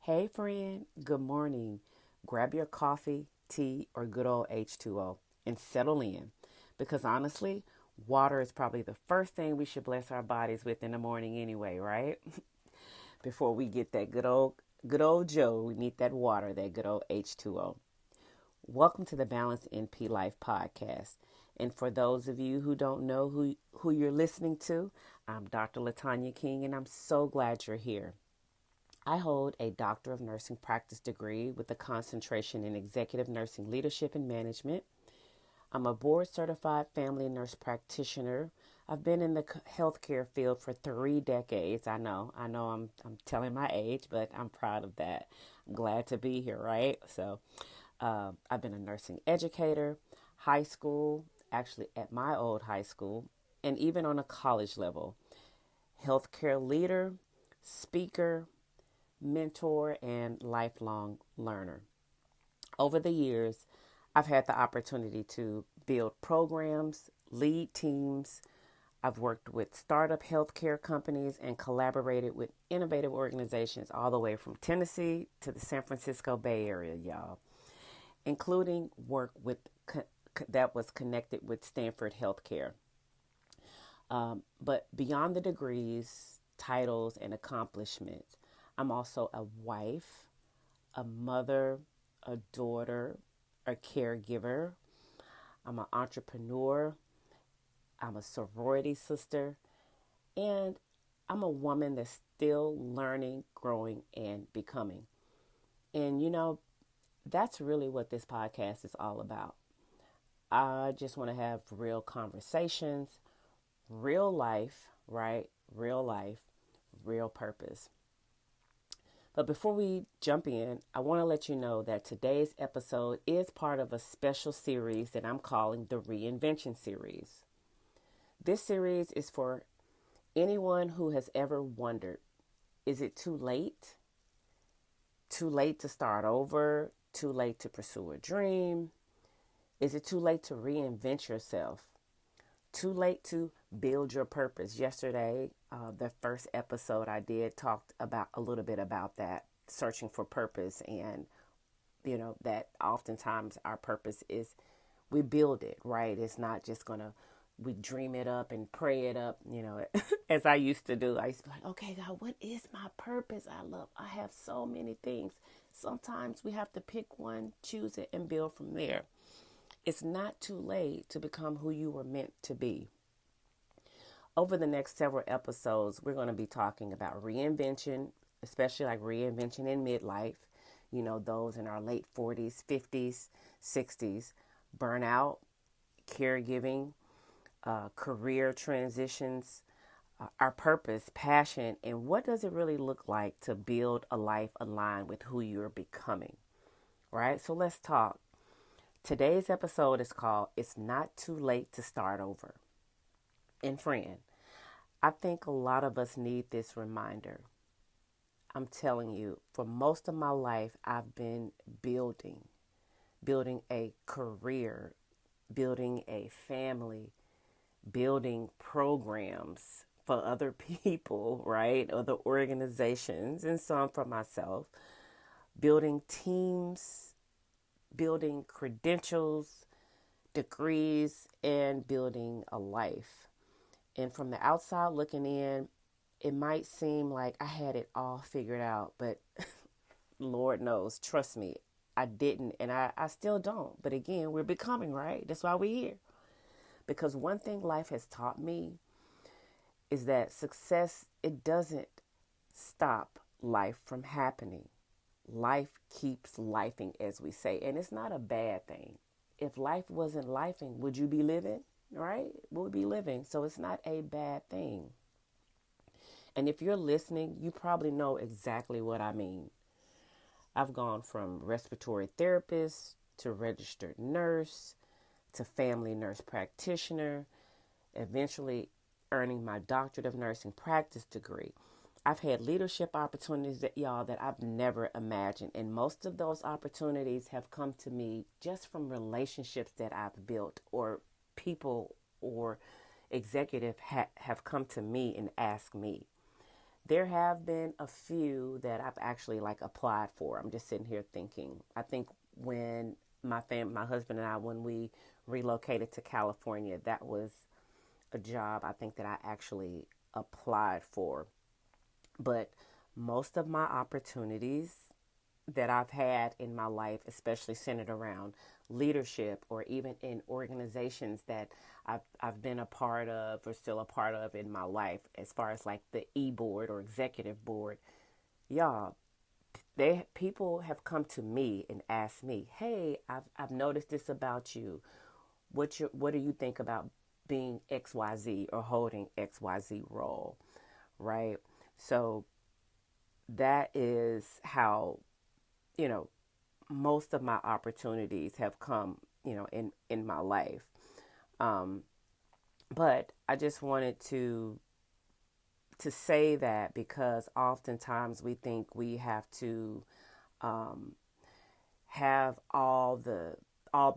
Hey, friend, good morning. Grab your coffee, tea, or good old H2O and settle in. Because honestly, water is probably the first thing we should bless our bodies with in the morning anyway, right? Before we get that good old Joe, we need that water, that good old H2O. Welcome to the Balance NP Life podcast. And for those of you who don't know who you're listening to, I'm Dr. LaTonya King, and I'm so glad you're here. I hold a Doctor of Nursing practice degree with a concentration in executive nursing leadership and management. I'm a board certified family nurse practitioner. I've been in the healthcare field for 3 decades. I know I'm telling my age, but I'm proud of that. I'm glad to be here, right? I've been a nursing educator, high school, actually at my old high school, and even on a college level. Healthcare leader, speaker, mentor, and lifelong learner. Over the years, I've had the opportunity to build programs, lead teams. I've worked with startup healthcare companies and collaborated with innovative organizations all the way from Tennessee to the San Francisco Bay Area, y'all, including work with that was connected with Stanford Healthcare. But beyond the degrees, titles, and accomplishments, I'm also a wife, a mother, a daughter, a caregiver. I'm an entrepreneur. I'm a sorority sister. And I'm a woman that's still learning, growing, and becoming. And that's really what this podcast is all about. I just want to have real conversations, real life, right? Real life, real purpose. But before we jump in, I want to let you know that today's episode is part of a special series that I'm calling the Reinvention series. This series is for anyone who has ever wondered, is it too late? Too late to start over? Too late to pursue a dream? Is it too late to reinvent yourself? Too late to build your purpose? Yesterday, the first episode I did talked about a little bit about that, searching for purpose, and that oftentimes our purpose is we build it, right? It's not just gonna we dream it up and pray it up, as I used to do. I used to be like, okay, God, what is my purpose? I have so many things. Sometimes we have to pick one, choose it, and build from there. It's not too late to become who you were meant to be. Over the next several episodes, we're going to be talking about reinvention, especially like reinvention in midlife, those in our late 40s, 50s, 60s, burnout, caregiving, career transitions, our purpose, passion, and what does it really look like to build a life aligned with who you're becoming, right? So let's talk. Today's episode is called It's Not Too Late to Start Over. And friend, I think a lot of us need this reminder. I'm telling you, for most of my life, I've been building a career, building a family, building programs for other people, right? Other organizations, and some for myself, building teams, building credentials, degrees, and building a life. And from the outside looking in, it might seem like I had it all figured out, but Lord knows, trust me, I didn't, and I still don't. But again, we're becoming, right? That's why we're here. Because one thing life has taught me is that success, it doesn't stop life from happening. Life keeps lifing, as we say, and it's not a bad thing. If life wasn't lifing, would you be living? Right? We'll be living. So it's not a bad thing. And if you're listening, you probably know exactly what I mean. I've gone from respiratory therapist to registered nurse to family nurse practitioner, eventually earning my doctorate of nursing practice degree. I've had leadership opportunities that I've never imagined. And most of those opportunities have come to me just from relationships that I've built, or people or executive have come to me and asked me. There have been a few that I've actually like applied for. I'm just sitting here thinking. I think when my husband and I, when we relocated to California, that was a job I think that I actually applied for. But most of my opportunities that I've had in my life, especially centered around leadership or even in organizations that I've been a part of or still a part of in my life, as far as like the board or executive board, y'all, people have come to me and asked me, "Hey, I've noticed this about you. What do you think about being XYZ or holding XYZ role?" Right? So that is how, you know, most of my opportunities have come, in my life. Um, but I just wanted to say that because oftentimes we think we have to um, have all the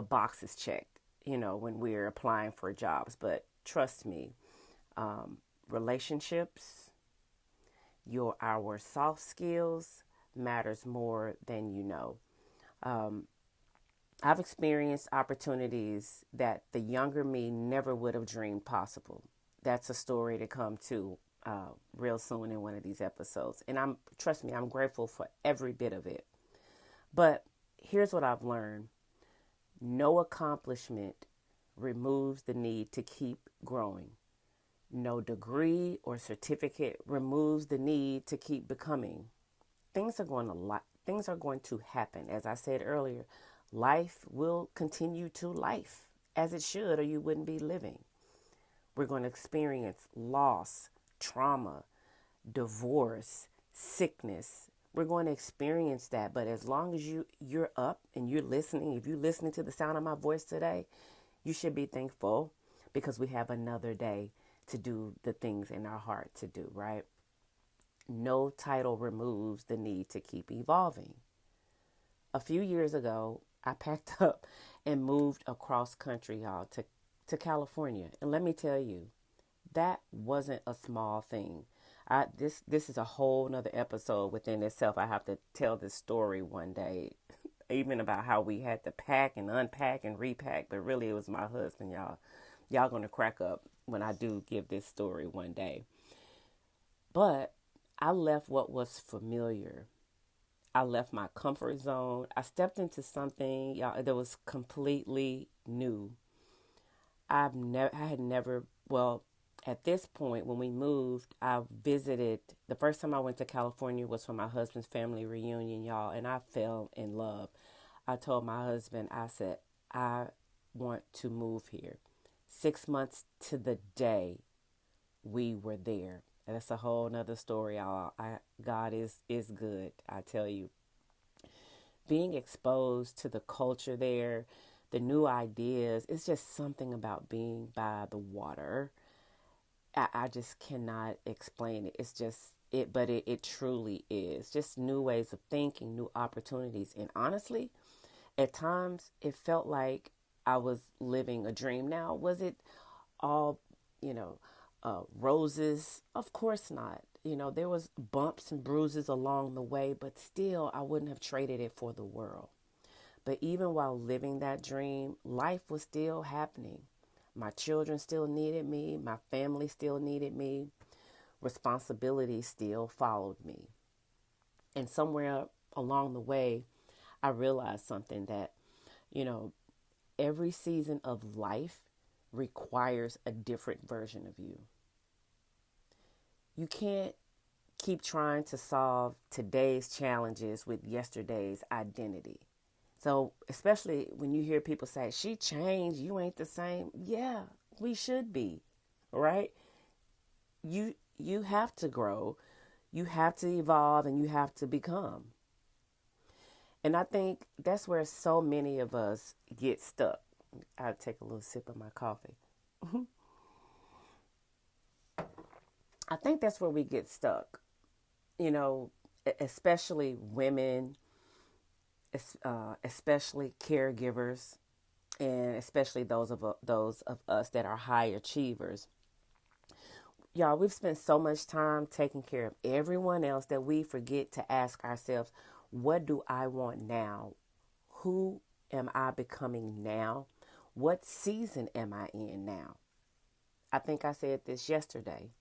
boxes checked, when we're applying for jobs. But trust me, um, relationships, our soft skills matters more than you know. Um, I've experienced opportunities that the younger me never would have dreamed possible. That's a story to come to real soon in one of these episodes. And trust me, I'm grateful for every bit of it. But here's what I've learned: no accomplishment removes the need to keep growing. No degree or certificate removes the need to keep becoming. Things are going to happen. As I said earlier, life will continue to life as it should, or you wouldn't be living. We're going to experience loss, trauma, divorce, sickness. We're going to experience that. But as long as you're up and you're listening, if you're listening to the sound of my voice today, you should be thankful because we have another day to do the things in our heart to do, right? No title removes the need to keep evolving. A few years ago, I packed up and moved across country, y'all, to California. And let me tell you, that wasn't a small thing. This is a whole nother episode within itself. I have to tell this story one day, even about how we had to pack and unpack and repack. But really, it was my husband, y'all. Y'all gonna crack up when I do give this story one day. But I left what was familiar. I left my comfort zone. I stepped into something, y'all, that was completely new. I had never, well, at this point when we moved, I visited, the first time I went to California was for my husband's family reunion, y'all, and I fell in love. I told my husband, I said, I want to move here. 6 months to the day we were there. And that's a whole nother story, y'all. God is good, I tell you. Being exposed to the culture there, the new ideas, it's just something about being by the water. I just cannot explain it. It's just it, but it truly is. Just new ways of thinking, new opportunities. And honestly, at times it felt like I was living a dream. Now, was it all, you know, roses? Of course not. There was bumps and bruises along the way, but still I wouldn't have traded it for the world. But even while living that dream, life was still happening. My children still needed me. My family still needed me. Responsibility still followed me. And somewhere along the way, I realized something that, you know, every season of life requires a different version of you. You can't keep trying to solve today's challenges with yesterday's identity. So, especially when you hear people say, she changed, you ain't the same. Yeah, we should be, right? You have to grow, you have to evolve, and you have to become. And I think that's where so many of us get stuck. I'll take a little sip of my coffee. I think that's where we get stuck. You know, especially women, especially caregivers, and especially those of us that are high achievers. Y'all, we've spent so much time taking care of everyone else that we forget to ask ourselves, what do I want now? Who am I becoming now? What season am I in now? I think I said this yesterday.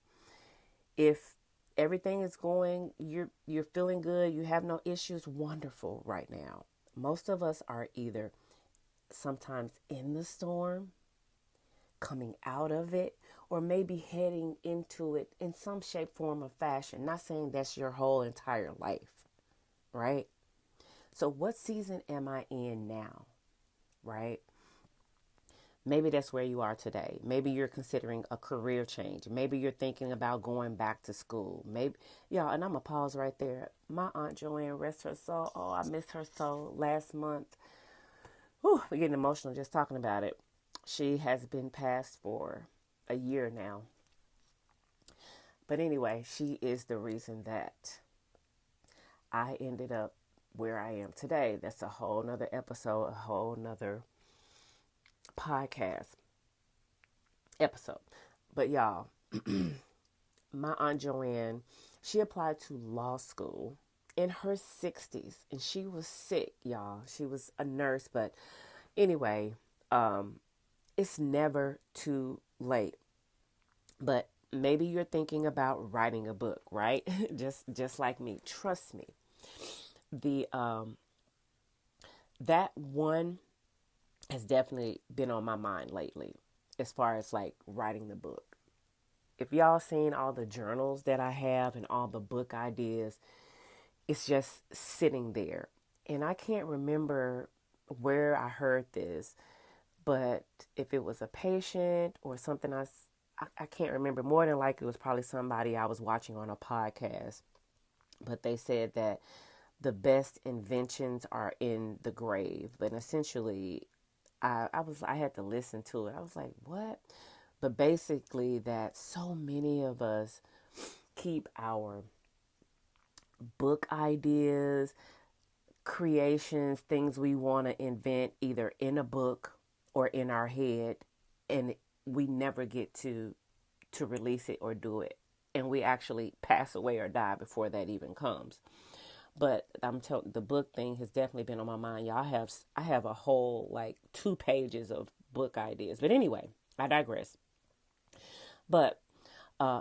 If everything is going, you're feeling good, you have no issues, wonderful right now. Most of us are either sometimes in the storm, coming out of it, or maybe heading into it in some shape, form, or fashion. Not saying that's your whole entire life, right? So, what season am I in now, right? Maybe that's where you are today. Maybe you're considering a career change. Maybe you're thinking about going back to school. Maybe, yeah, and I'm going to pause right there. My Aunt Joanne, rest her soul. Oh, I miss her so. Last month, whew, we're getting emotional just talking about it. She has been passed for a year now. But anyway, she is the reason that I ended up where I am today. That's a whole nother episode, a whole nother podcast episode. But y'all, my Aunt Joanne, she applied to law school in her 60s and she was sick, y'all. She was a nurse, but anyway, it's never too late. But maybe you're thinking about writing a book, right? just like me. Trust me. The that one has definitely been on my mind lately as far as like writing the book. If y'all seen all the journals that I have and all the book ideas, it's just sitting there. And I can't remember where I heard this, but if it was a patient or something I can't remember. More than likely it was probably somebody I was watching on a podcast. But they said that the best inventions are in the grave. But essentially I had to listen to it. I was like, what? But basically that so many of us keep our book ideas, creations, things we want to invent either in a book or in our head, and we never get to release it or do it. And we actually pass away or die before that even comes. But I'm telling, the book thing has definitely been on my mind. Y'all, I have a whole like 2 pages of book ideas. But anyway, I digress. But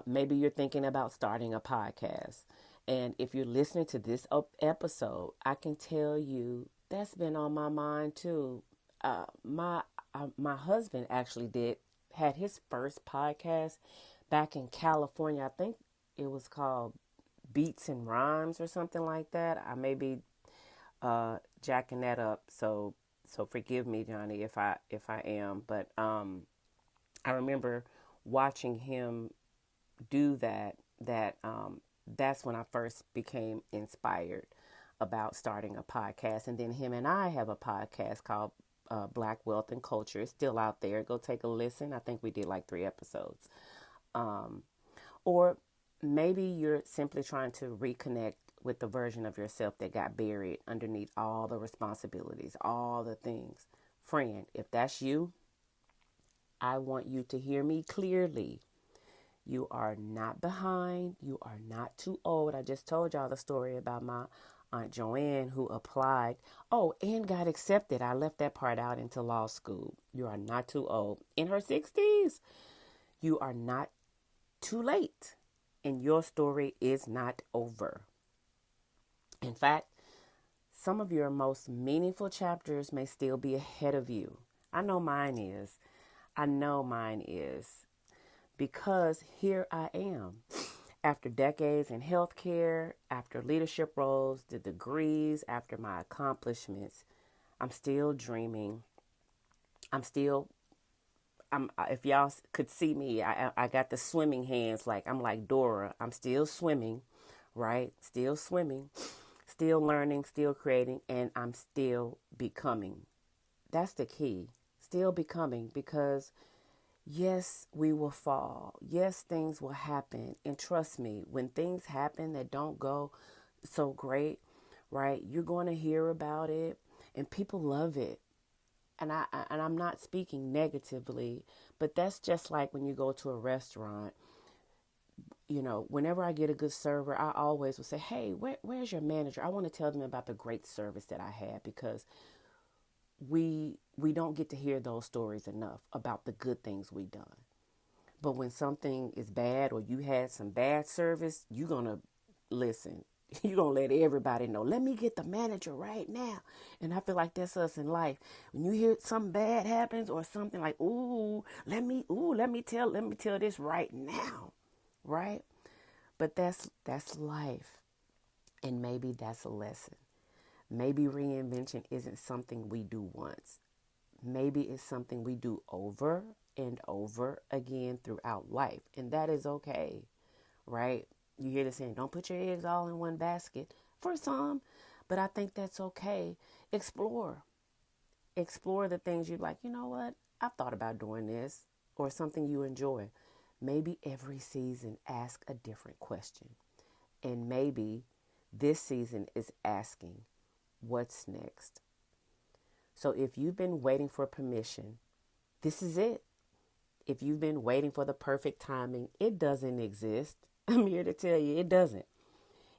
maybe you're thinking about starting a podcast. And if you're listening to this episode, I can tell you that's been on my mind too. My husband actually had his first podcast back in California. I think it was called Beats and Rhymes or something like that. I may be jacking that up, so forgive me, Johnny, if I am. But I remember watching him do that. That's when I first became inspired about starting a podcast. And then him and I have a podcast called Black Wealth and Culture. It's still out there. Go take a listen. I think we did like 3 episodes. Or maybe you're simply trying to reconnect with the version of yourself that got buried underneath all the responsibilities, all the things. Friend, if that's you, I want you to hear me clearly. You are not behind. You are not too old. I just told y'all the story about my Aunt Joanne who applied. Oh, and got accepted. I left that part out into law school. You are not too old. In her 60s, you are not too late. And your story is not over. In fact, some of your most meaningful chapters may still be ahead of you. I know mine is. I know mine is. Because here I am. After decades in healthcare, after leadership roles, the degrees, after my accomplishments, I'm still dreaming. If y'all could see me, I got the swimming hands, like I'm like Dora. I'm still swimming, right? Still swimming, still learning, still creating, and I'm still becoming. That's the key. Still becoming, because yes, we will fall. Yes, things will happen. And trust me, when things happen that don't go so great, right? You're going to hear about it and people love it. And I'm not speaking negatively, but that's just like when you go to a restaurant. whenever I get a good server, I always will say, hey, where's your manager? I want to tell them about the great service that I had, because we don't get to hear those stories enough about the good things we done. But when something is bad or you had some bad service, you're going to listen. You're going to let everybody know. Let me get the manager right now. And I feel like that's us in life. When you hear something bad happens or something like, let me tell this right now. Right? But that's life. And maybe that's a lesson. Maybe reinvention isn't something we do once. Maybe it's something we do over and over again throughout life. And that is okay, right? You hear the saying, don't put your eggs all in one basket, for some, but I think that's okay. Explore. Explore the things you're like, you know what? I've thought about doing this, or something you enjoy. Maybe every season ask a different question. And maybe this season is asking, what's next? So if you've been waiting for permission, this is it. If you've been waiting for the perfect timing, it doesn't exist. I'm here to tell you it doesn't.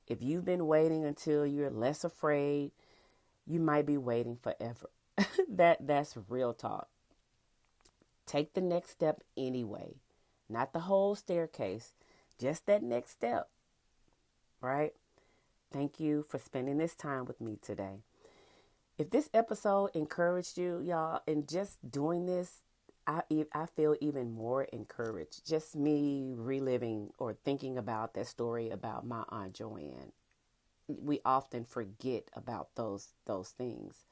If you've been waiting until you're less afraid, you might be waiting forever. That's real talk. Take the next step anyway. Not the whole staircase, just that next step. Right? Thank you for spending this time with me today. If this episode encouraged you, y'all, in just doing this, I feel even more encouraged. Just me reliving or thinking about that story about my Aunt Joanne. We often forget about those things.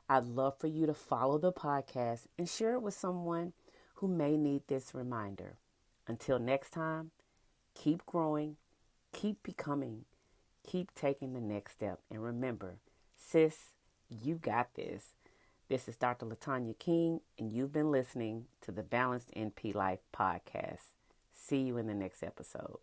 I'd love for you to follow the podcast and share it with someone who may need this reminder. Until next time, keep growing, keep becoming, keep taking the next step. And remember, sis, you got this. This is Dr. LaTonya King, and you've been listening to the Balanced NP Life podcast. See you in the next episode.